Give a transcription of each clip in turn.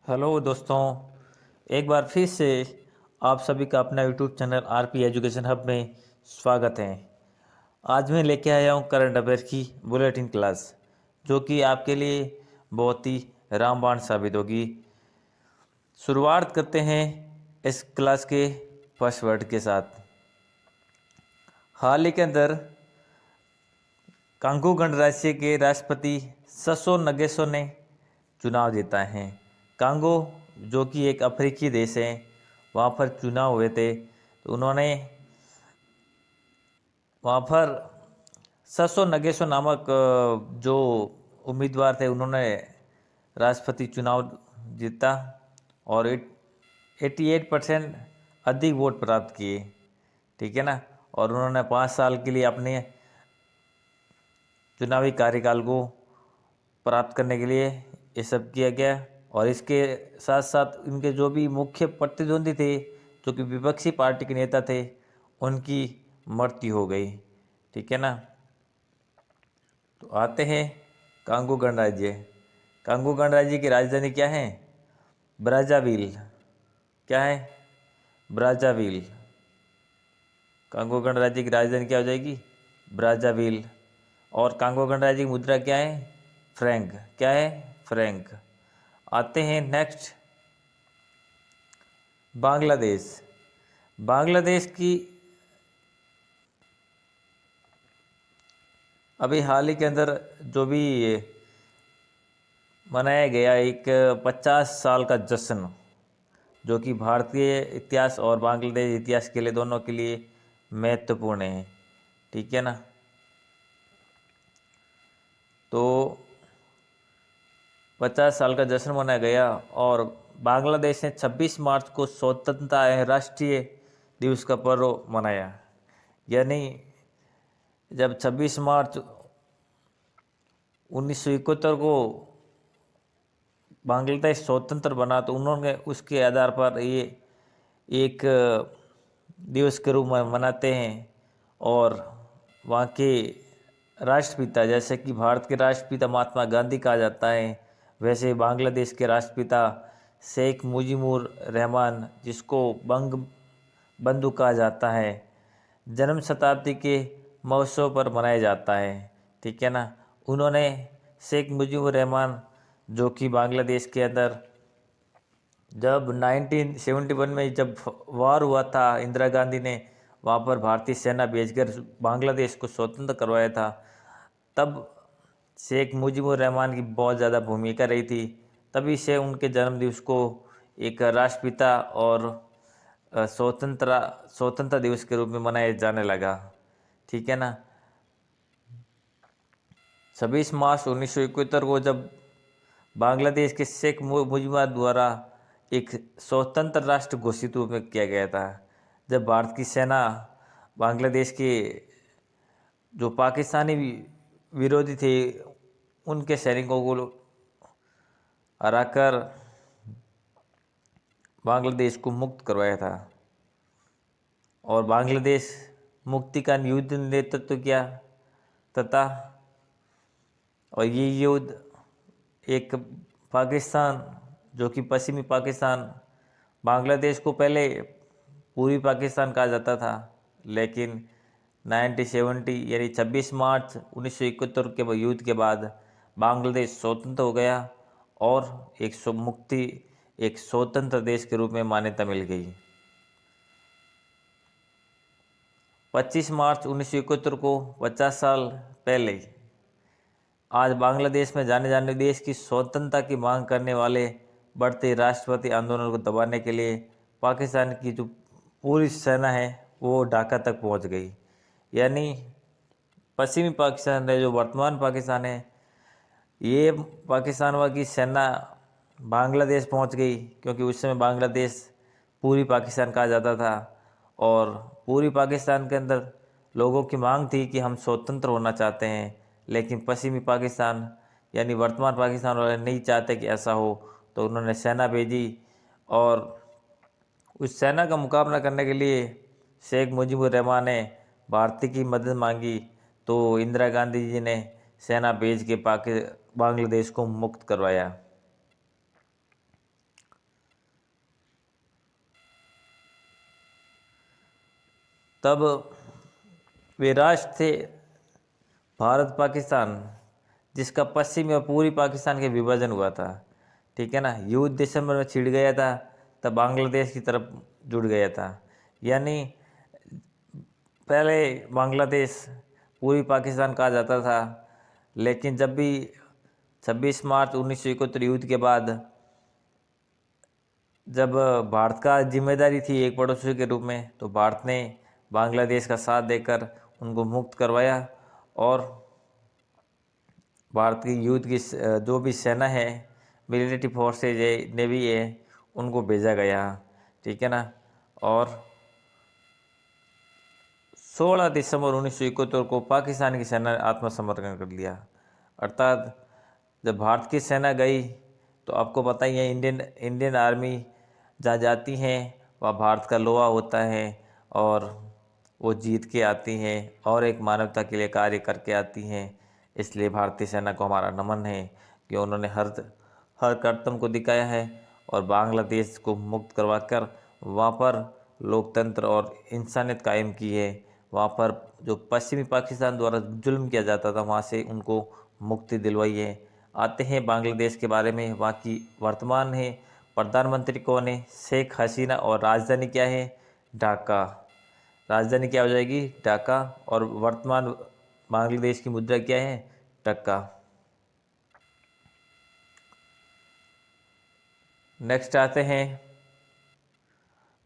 Hello दोस्तों, एक बार फिर से आप सभी का अपना YouTube channel RP education hub में स्वागत है। आज मैं लेके आया हूँ करंट अफेयर की बुलेटिन क्लास, जो कि आपके लिए बहुत ही रामबाण साबित होगी। शुरुआत करते हैं इस क्लास के फर्स्ट वर्ड के साथ। हाल ही के अंदर कांगो गणराज्य के राष्ट्रपति ससो नगेसो ने चुनाव जीता है। कांगो जो कि एक अफ्रीकी देश है, वहाँ पर चुनाव हुए थे तो उन्होंने वहाँ पर ससो नगेसो नामक जो उम्मीदवार थे उन्होंने राष्ट्रपति चुनाव जीता और 88% अधिक वोट प्राप्त किए। ठीक है ना। और उन्होंने 5 साल के लिए अपने चुनावी कार्यकाल को प्राप्त करने के लिए ये सब किया गया। और इसके साथ साथ इनके जो भी मुख्य प्रतिद्वंदी थे, जो कि विपक्षी पार्टी के नेता थे, उनकी मृत्यु हो गई। ठीक है ना। तो आते हैं कांगो गणराज्य। कांगो गणराज्य की राजधानी क्या है? ब्राज़ाविल। क्या है? ब्राज़ाविल। कांगो गणराज्य की राजधानी क्या हो जाएगी? ब्राज़ाविल। और कांगो गणराज्य की मुद्रा क्या है? फ्रैंक। क्या है? फ्रैंक। आते हैं नेक्स्ट, बांग्लादेश। बांग्लादेश की अभी हाल ही के अंदर जो भी मनाया गया एक 50 साल का जश्न, जो कि भारतीय इतिहास और बांग्लादेश इतिहास के लिए दोनों के लिए महत्वपूर्ण है। ठीक है ना। तो 50 साल का जश्न मनाया गया और बांग्लादेश ने 26 मार्च को स्वतंत्रता राष्ट्रीय दिवस का पर्व मनाया। यानी जब 26 मार्च 1971 को बांग्लादेश स्वतंत्र बना तो उन्होंने उसके आधार पर ये एक दिवस के रूप में मनाते हैं। और वहाँ के राष्ट्रपिता, जैसे कि भारत के राष्ट्रपिता महात्मा गांधी कहा जाता है, वैसे बांग्लादेश के राष्ट्रपिता शेख मुजीबुर रहमान, जिसको बंग बंधु कहा जाता है, जन्म शताब्दी के महोत्सव पर मनाया जाता है। ठीक है ना। उन्होंने शेख मुजीबुर रहमान, जो कि बांग्लादेश के अंदर जब 1971 में जब वार हुआ था, इंदिरा गांधी ने वहाँ पर भारतीय सेना भेजकर बांग्लादेश को स्वतंत्र करवाया था, तब शेख मुजीबुर रहमान की बहुत ज़्यादा भूमिका रही थी। तभी से उनके जन्मदिवस को एक राष्ट्रपिता और स्वतंत्रता दिवस के रूप में मनाया जाने लगा। ठीक है ना। 26 मार्च 1971 को जब बांग्लादेश के शेख मुजीबुर द्वारा एक स्वतंत्र राष्ट्र घोषित रूप में किया गया था, जब भारत की सेना बांग्लादेश के जो पाकिस्तानी विरोधी थे उनके सैनिकों को हराकर बांग्लादेश को मुक्त करवाया था। और बांग्लादेश मुक्ति का युद्ध नेतृत्व किया तथा और ये युद्ध एक पाकिस्तान, जो कि पश्चिमी पाकिस्तान, बांग्लादेश को पहले पूर्वी पाकिस्तान कहा जाता था, लेकिन 1970 यानी 26 मार्च 1971 के युद्ध के बाद बांग्लादेश स्वतंत्र हो गया और एक स्वतंत्र देश के रूप में मान्यता मिल गई। 25 मार्च 1971 को 50 साल पहले आज बांग्लादेश में जाने जाने देश की स्वतंत्रता की मांग करने वाले बढ़ते राष्ट्रपति आंदोलन को दबाने के लिए पाकिस्तान की जो पूरी सेना है वो ढाका तक पहुंच गई। यानी पश्चिमी पाकिस्तान है, जो वर्तमान पाकिस्तान है, ये पाकिस्तान की सेना बांग्लादेश पहुंच गई, क्योंकि उस समय बांग्लादेश पूर्वी पाकिस्तान कहा जाता था। और पूर्वी पाकिस्तान के अंदर लोगों की मांग थी कि हम स्वतंत्र होना चाहते हैं, लेकिन पश्चिमी पाकिस्तान यानी वर्तमान पाकिस्तान वाले नहीं चाहते कि ऐसा हो, तो उन्होंने सेना भेजी। और उस सेना का मुकाबला करने के लिए शेख मुजीबुर रहमान ने भारतीय की मदद मांगी, तो इंदिरा गांधी जी ने सेना भेज के बांग्लादेश को मुक्त करवाया। तब वे राष्ट्र थे भारत पाकिस्तान, जिसका पश्चिम में पूरी पाकिस्तान के विभाजन हुआ था। ठीक है ना। युद्ध दिसंबर में छिड़ गया था, तब बांग्लादेश की तरफ जुड़ गया था। यानी पहले बांग्लादेश पूरी पाकिस्तान कहा जाता था, लेकिन जब भी 26 मार्च 1971 युद्ध के बाद जब भारत का जिम्मेदारी थी एक पड़ोसी के रूप में, तो भारत ने बांग्लादेश का साथ देकर उनको मुक्त करवाया और भारत की युद्ध की जो भी सेना है, मिलिट्री फोर्सेज है, नेवी है, उनको भेजा गया। ठीक है ना। और 16 दिसंबर 1971 को पाकिस्तान की सेना ने आत्मसमर्पण कर लिया। अर्थात जब भारत की सेना गई तो आपको पता ही है, इंडियन आर्मी जहाँ जाती हैं वहाँ भारत का लोहा होता है और वो जीत के आती हैं और एक मानवता के लिए कार्य करके आती हैं। इसलिए भारतीय सेना को हमारा नमन है कि उन्होंने हर कर्तव्य को दिखाया है और बांग्लादेश को मुक्त करवाकर वहाँ पर लोकतंत्र और इंसानियत कायम की है। वहाँ पर जो पश्चिमी पाकिस्तान द्वारा जुल्म किया जाता था, वहाँ से उनको मुक्ति दिलवाई है। आते हैं बांग्लादेश के बारे में। वहाँ की वर्तमान है प्रधानमंत्री कौन है? शेख हसीना। और राजधानी क्या है? ढाका। राजधानी क्या हो जाएगी? ढाका। और वर्तमान बांग्लादेश की मुद्रा क्या है? टक्का। नेक्स्ट आते हैं,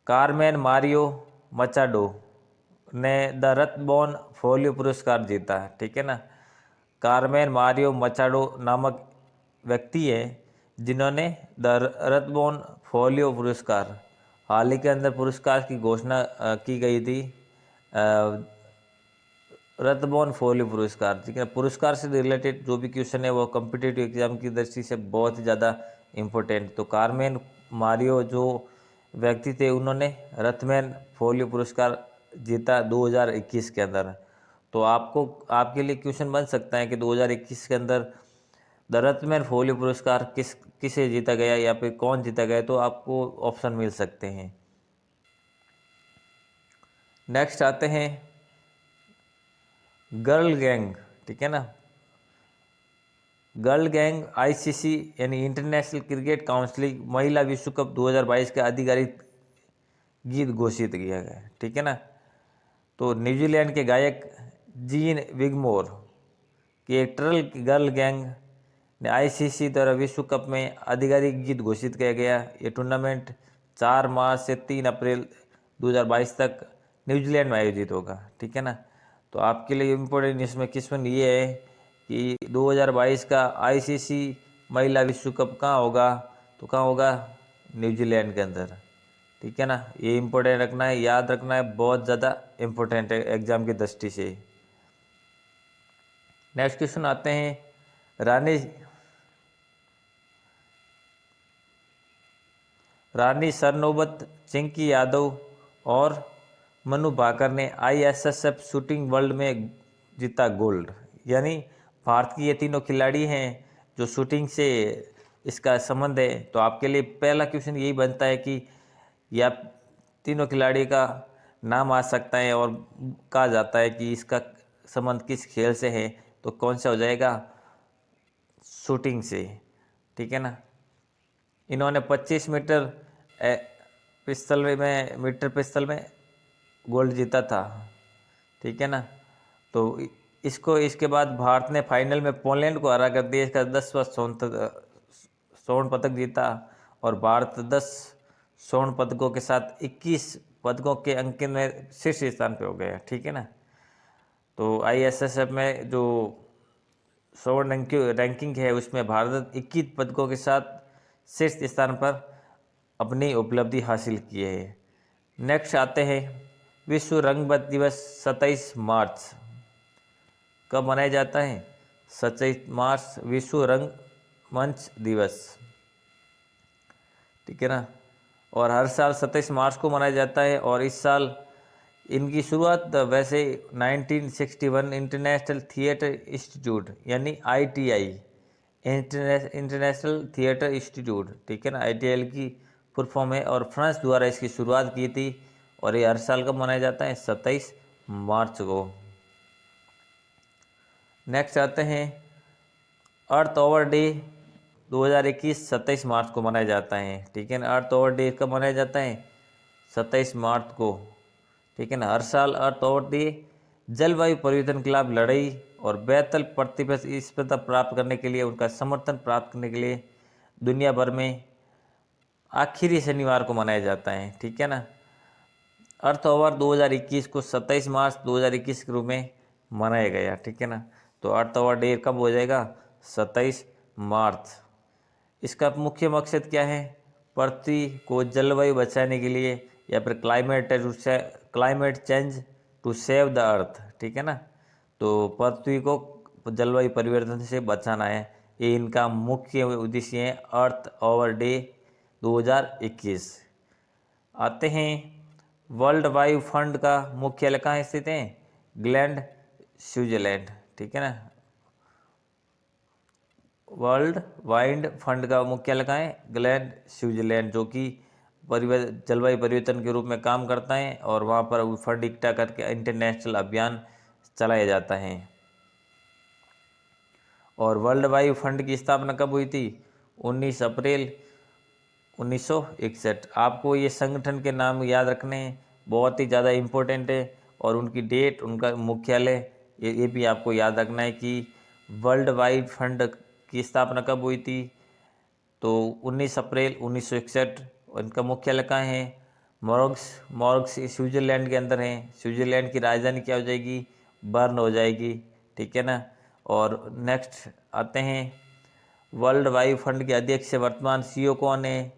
कार्मेन मारियो मचाडो ने द रथबोन फोलियो पुरस्कार जीता। ठीक है ना। कार्मेन मारियो मचाडो नामक व्यक्ति है जिन्होंने द रथबोन फोलियो पुरस्कार, हाल ही के अंदर पुरस्कार की घोषणा की गई थी, रथबोन फोलियो पुरस्कार। ठीक है। पुरस्कार से रिलेटेड जो भी क्वेश्चन है वो कॉम्पिटिटिव एग्जाम की दृष्टि से बहुत ही ज़्यादा इम्पोर्टेंट। तो कार्मेन मारियो जो व्यक्ति थे, उन्होंने रथमैन फोलियो पुरस्कार जीता 2021 के अंदर। तो आपके लिए क्वेश्चन बन सकता है कि 2021 के अंदर द रथमैन फोलियो पुरस्कार किसे जीता गया या फिर कौन जीता गया, तो आपको ऑप्शन मिल सकते हैं। नेक्स्ट आते हैं गर्ल गैंग। ठीक है ना। गर्ल गैंग आईसीसी यानी इंटरनेशनल क्रिकेट काउंसिल महिला विश्व कप 2022 का आधिकारिक गीत घोषित किया गया। ठीक है ना। तो न्यूजीलैंड के गायक जीन विगमोर की एक ट्रल गर्ल गैंग ने आईसीसी द्वारा विश्व कप में आधिकारिक गीत घोषित किया गया। ये टूर्नामेंट 4 मार्च से 3 अप्रैल 2022 तक न्यूजीलैंड में आयोजित होगा। ठीक है ना। तो आपके लिए इम्पोर्टेंट इसमें क्वेश्चन ये है कि 2022 का आईसीसी महिला विश्व कप कहाँ होगा? तो कहाँ होगा? न्यूजीलैंड के अंदर। ठीक है ना। ये इम्पोर्टेंट रखना है, याद रखना है, बहुत ज़्यादा इम्पोर्टेंट है एग्जाम की दृष्टि से। नेक्स्ट क्वेश्चन आते हैं, रानी सरनोबत चिंकी यादव और मनु भाकर ने आईएसएसएफ शूटिंग वर्ल्ड में जीता गोल्ड। यानी भारत की ये तीनों खिलाड़ी हैं जो शूटिंग से इसका संबंध है। तो आपके लिए पहला क्वेश्चन यही बनता है कि या तीनों खिलाड़ी का नाम आ सकता है और कहा जाता है कि इसका संबंध किस खेल से है, तो कौन सा हो जाएगा? शूटिंग से। ठीक है ना। इन्होंने 25 मीटर पिस्तल में गोल्ड जीता था। ठीक है ना। तो इसके बाद भारत ने फाइनल में पोलैंड को हरा कर देश का 10वां स्वर्ण पदक जीता और भारत 10 स्वर्ण पदकों के साथ 21 पदकों के अंक में शीर्ष स्थान पे हो गया। ठीक है ना। तो आईएसएसएफ में जो स्वर्ण रैंकिंग है उसमें भारत 21 पदकों के साथ शीर्ष स्थान पर अपनी उपलब्धि हासिल की है। नेक्स्ट आते हैं, विश्व रंगमंच दिवस 27 मार्च कब मनाया जाता है? 27 मार्च विश्व रंगमंच दिवस। ठीक है ना। और हर साल 27 मार्च को मनाया जाता है और इस साल इनकी शुरुआत वैसे 1961 इंटरनेशनल थिएटर इंस्टीट्यूट यानी आईटीआई, इंटरनेशनल थिएटर इंस्टीट्यूट, ठीक है ना, आईटीआई की फुल फॉर्म है, और फ्रांस द्वारा इसकी शुरुआत की थी और ये हर साल कब मनाया जाता है? 27 मार्च को। नेक्स्ट आते हैं अर्थ ओवर डे 2021 27 मार्च को मनाया जाता है, ठीक है ना। अर्थ ओवर डे कब मनाया जाता है? 27 मार्च को, ठीक है ना। हर साल अर्थ ओवर डे जलवायु परिवर्तन के खिलाफ लड़ाई और बेहतर प्रतिस्पर्धा प्राप्त करने के लिए, उनका समर्थन प्राप्त करने के लिए दुनिया भर में आखिरी शनिवार को मनाया जाता है, ठीक है ना। अर्थ ओवर 2021 को 27 मार्च 2021 के रूप में मनाया गया, ठीक है ना। तो अर्थ ओवर डे कब हो जाएगा? 27 मार्च। इसका मुख्य मकसद क्या है? पृथ्वी को जलवायु बचाने के लिए, या फिर climate change to save the earth, ठीक है ना। तो पृथ्वी को जलवायु परिवर्तन से बचाना है, ये इनका मुख्य उद्देश्य है अर्थ ओवर डे 2021। आते हैं वर्ल्ड वायु फंड का मुख्यालय कहाँ स्थित है? ग्लैंड, स्विट्जरलैंड, ठीक है ना। वर्ल्ड वाइड फंड का मुख्यालय कहाँ है? ग्लैंड, स्विट्जरलैंड, जो कि जलवायु परिवर्तन के रूप में काम करता है, और वहाँ पर फंड इकट्ठा करके इंटरनेशनल अभियान चलाया जाता है। और वर्ल्ड वायु फंड की स्थापना कब हुई थी? 19 अप्रैल 1961। आपको ये संगठन के नाम याद रखने हैं, बहुत ही ज़्यादा इम्पोर्टेंट है, और उनकी डेट, उनका मुख्यालय, ये भी आपको याद रखना है कि वर्ल्ड वाइड फंड की स्थापना कब हुई थी? तो 19 अप्रैल 1961। और इनका मुख्यालय कहाँ है? मॉर्ग्स स्विट्जरलैंड के अंदर है। स्विट्जरलैंड की राजधानी क्या हो जाएगी? बर्न हो जाएगी, ठीक है ना। और नेक्स्ट आते हैं वर्ल्ड वायु फंड के अध्यक्ष वर्तमान सीईओ कौन है?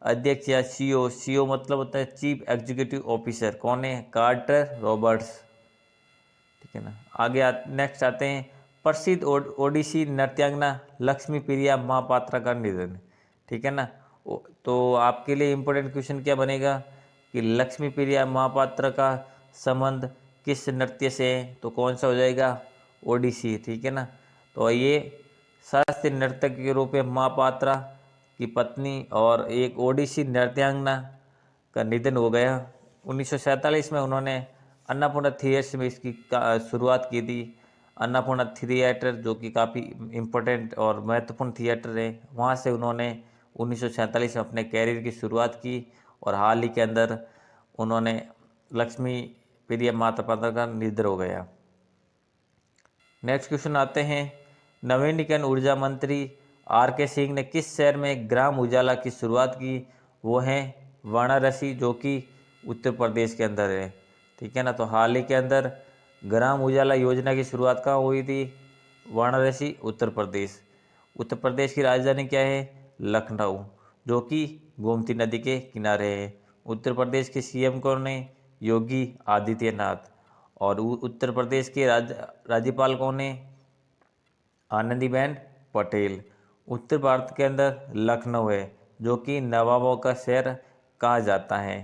अध्यक्ष या सीईओ मतलब होता है चीफ एग्जीक्यूटिव ऑफिसर, कौन है? कार्टर रॉबर्ट्स, ठीक है ना। आगे नेक्स्ट आते हैं प्रसिद्ध ओडिसी नृत्यांगना लक्ष्मी प्रिया महापात्रा का निधन, ठीक है ना। तो आपके लिए इम्पोर्टेंट क्वेश्चन क्या बनेगा कि लक्ष्मी प्रिया महापात्रा का संबंध किस नृत्य से है? तो कौन सा हो जाएगा? ओडिसी, ठीक है ना। तो ये शास्त्रीय नर्तक के रूप में महापात्रा की पत्नी और एक ओडिसी नृत्यांगना का निधन हो गया। 1947 में उन्होंने अन्नपूर्णा थिएटर्स में इसकी शुरुआत की थी। अन्नपूर्णा थिएटर जो कि काफ़ी इम्पोर्टेंट और महत्वपूर्ण थिएटर है, वहाँ से उन्होंने 1947 में अपने कैरियर की शुरुआत की, और हाल ही के अंदर उन्होंने लक्ष्मी प्रिया महापात्रा का निधन हो गया। नेक्स्ट क्वेश्चन आते हैं नवीनीकरण ऊर्जा मंत्री आर.के. सिंह ने किस शहर में ग्राम उजाला की शुरुआत की? वो है वाराणसी, जो कि उत्तर प्रदेश के अंदर है, ठीक है ना। तो हाल ही के अंदर ग्राम उजाला योजना की शुरुआत कहाँ हुई थी? वाराणसी, उत्तर प्रदेश। उत्तर प्रदेश की राजधानी क्या है? लखनऊ, जो कि गोमती नदी के किनारे है। उत्तर प्रदेश के सीएम कौन है? योगी आदित्यनाथ। और उत्तर प्रदेश के राज्यपाल कौन है? आनंदीबेन पटेल। उत्तर भारत के अंदर लखनऊ है, जो कि नवाबों का शहर कहा जाता है।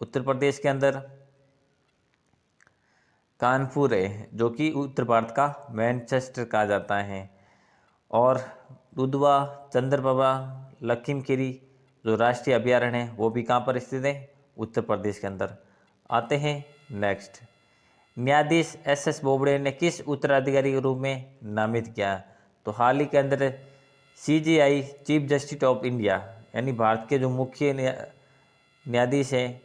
उत्तर प्रदेश के अंदर कानपुर है, जो कि उत्तर भारत का मैनचेस्टर कहा जाता है। और दुधवा, चंद्रप्रभा, लखीमखीरी जो राष्ट्रीय अभयारण्य है, वो भी कहाँ पर स्थित है? उत्तर प्रदेश के अंदर। आते हैं नेक्स्ट, न्यायाधीश एस बोबड़े ने किस उत्तराधिकारी के रूप में नामित किया? तो हाल ही के अंदर CJI chief justice of India, यानी भारत के जो मुख्य न्यायाधीश हैं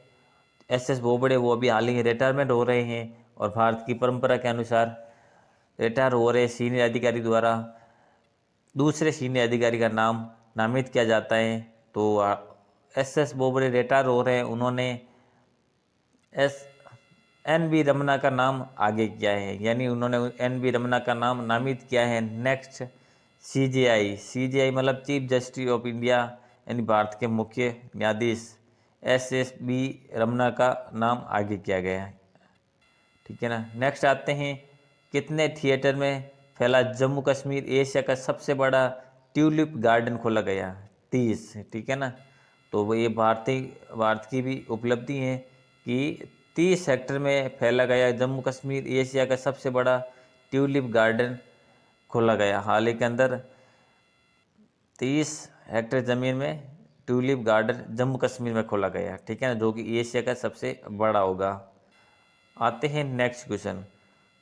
एस बोबड़े, वो अभी हाल ही में रिटायरमेंट हो रहे हैं, और भारत की परंपरा के अनुसार रिटायर हो रहे सीनियर अधिकारी द्वारा दूसरे सीनियर अधिकारी का नाम नामित किया जाता है। तो एस बोबड़े रिटायर हो रहे हैं, उन्होंने NV रमना का नाम आगे किया है, यानी उन्होंने NV रमना का नाम नामित किया है। नेक्स्ट CJI मतलब चीफ जस्टिस ऑफ इंडिया, यानी भारत के मुख्य न्यायाधीश SSB रमना का नाम आगे किया गया है, ठीक है ना। नेक्स्ट आते हैं कितने थिएटर में फैला जम्मू कश्मीर एशिया का सबसे बड़ा ट्यूलिप गार्डन खोला गया? 30, ठीक है ना। तो वो ये भारत की भी उपलब्धि है कि 30 हेक्टेयर में फैला गया जम्मू कश्मीर एशिया का सबसे बड़ा ट्यूलिप गार्डन खोला गया। हाल ही के अंदर 30 हेक्टेयर ज़मीन में ट्यूलिप गार्डन जम्मू कश्मीर में खोला गया, ठीक है ना, जो कि एशिया का सबसे बड़ा होगा। आते हैं नेक्स्ट क्वेश्चन,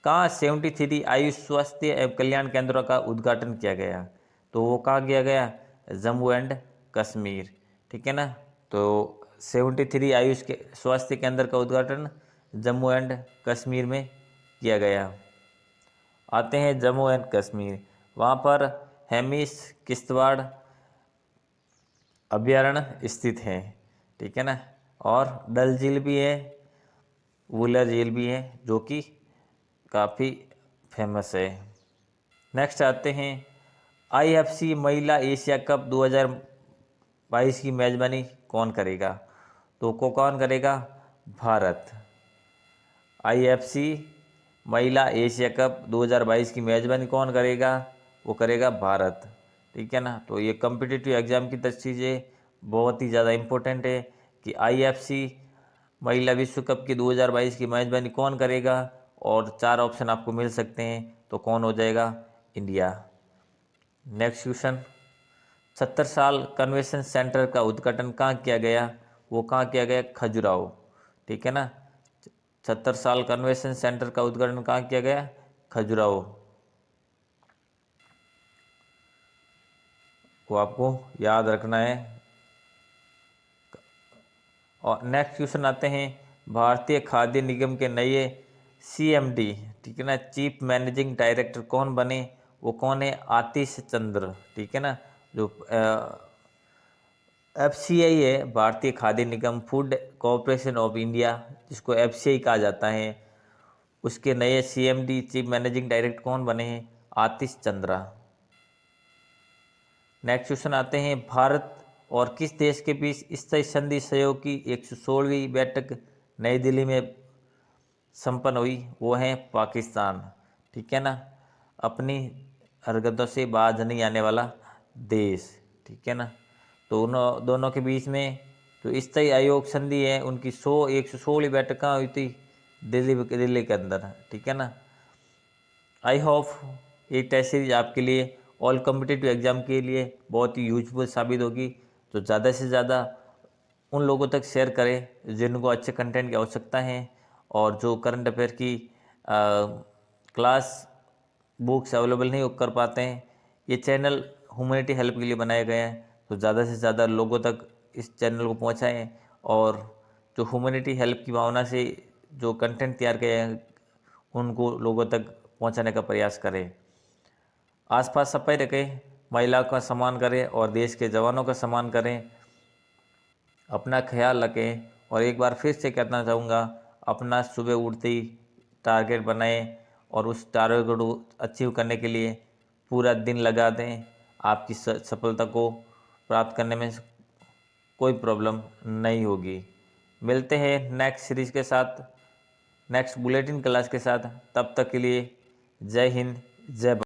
कहाँ 73 आयुष स्वास्थ्य एवं कल्याण केंद्रों का उद्घाटन किया गया? तो वो कहाँ किया गया? जम्मू एंड कश्मीर, ठीक है ना। तो 73 आयुष के स्वास्थ्य केंद्र का उद्घाटन जम्मू एंड कश्मीर में किया गया। आते हैं जम्मू एंड कश्मीर, वहाँ पर हेमिस किश्तवाड़ अभ्यारण्य स्थित है, ठीक है ना, और डल झील भी है, वुलर झील भी है, जो कि काफ़ी फेमस है। नेक्स्ट आते हैं, IFC महिला एशिया कप 2022 की मेजबानी कौन करेगा? तो कौन करेगा? भारत। IFC महिला एशिया कप 2022 की मेजबानी कौन करेगा? वो करेगा भारत, ठीक है ना। तो ये कॉम्पिटिटिव एग्जाम की तरह चीज़ें बहुत ही ज़्यादा इम्पोर्टेंट है कि IFC महिला विश्व कप की 2022 की मेजबानी कौन करेगा, और 4 ऑप्शन आपको मिल सकते हैं, तो कौन हो जाएगा? इंडिया। नेक्स्ट क्वेश्चन, 70 साल कन्वेंशन सेंटर का उद्घाटन कहाँ किया गया? वो कहाँ किया गया? खजुराहो, ठीक है ना। 70 साल कन्वेंशन सेंटर का उद्घाटन कहाँ किया गया? खजुराहो। वो आपको याद रखना है। और नेक्स्ट क्वेश्चन आते हैं, भारतीय खाद्य निगम के नए CMD, ठीक है ना, चीफ मैनेजिंग डायरेक्टर कौन बने? वो कौन है? आतिश चंद्र, ठीक है ना। जो FCI है, भारतीय खाद्य निगम फूड कॉरपोरेशन ऑफ इंडिया, जिसको FCI कहा जाता है, उसके नए CMD चीफ मैनेजिंग डायरेक्टर कौन बने हैं? आतिश चंद्रा। नेक्स्ट क्वेश्चन आते हैं, भारत और किस देश के बीच स्थायी संधि सहयोग की 116वीं बैठक नई दिल्ली में संपन्न हुई? वो है पाकिस्तान, ठीक है ना, अपनी हरकतों से बाज नहीं आने वाला देश, ठीक है ना। तो दोनों के बीच में जो स्थायी आयोग संधि है, उनकी 116वीं बैठक कहाँ हुई थी? दिल्ली के अंदर, ठीक है ना। आई होप ये टेस्ट सीरीज आपके लिए ऑल कॉम्पिटिटिव एग्जाम के लिए बहुत ही यूजफुल साबित होगी। तो ज़्यादा से ज़्यादा उन लोगों तक शेयर करें जिनको अच्छे कंटेंट की आवश्यकता है, और जो करंट अफेयर की क्लास बुक्स अवेलेबल नहीं कर पाते हैं। ये चैनल ह्यूमैनिटी हेल्प के लिए बनाया गया है, तो ज़्यादा से ज़्यादा लोगों तक इस चैनल को पहुंचाएं, और जो ह्यूमैनिटी हेल्प की भावना से जो कंटेंट तैयार किया है उनको लोगों तक पहुंचाने का प्रयास करें। आसपास सफाई रखें, महिलाओं का सम्मान करें और देश के जवानों का सम्मान करें। अपना ख्याल रखें, और एक बार फिर से कहना चाहूँगा, अपना सुबह उठते ही टारगेट बनाएं, और उस टारगेट को अचीव करने के लिए पूरा दिन लगा दें। आपकी सफलता को प्राप्त करने में कोई प्रॉब्लम नहीं होगी। मिलते हैं नेक्स्ट सीरीज के साथ, नेक्स्ट बुलेटिन क्लास के साथ। तब तक के लिए जय हिंद, जय भारत।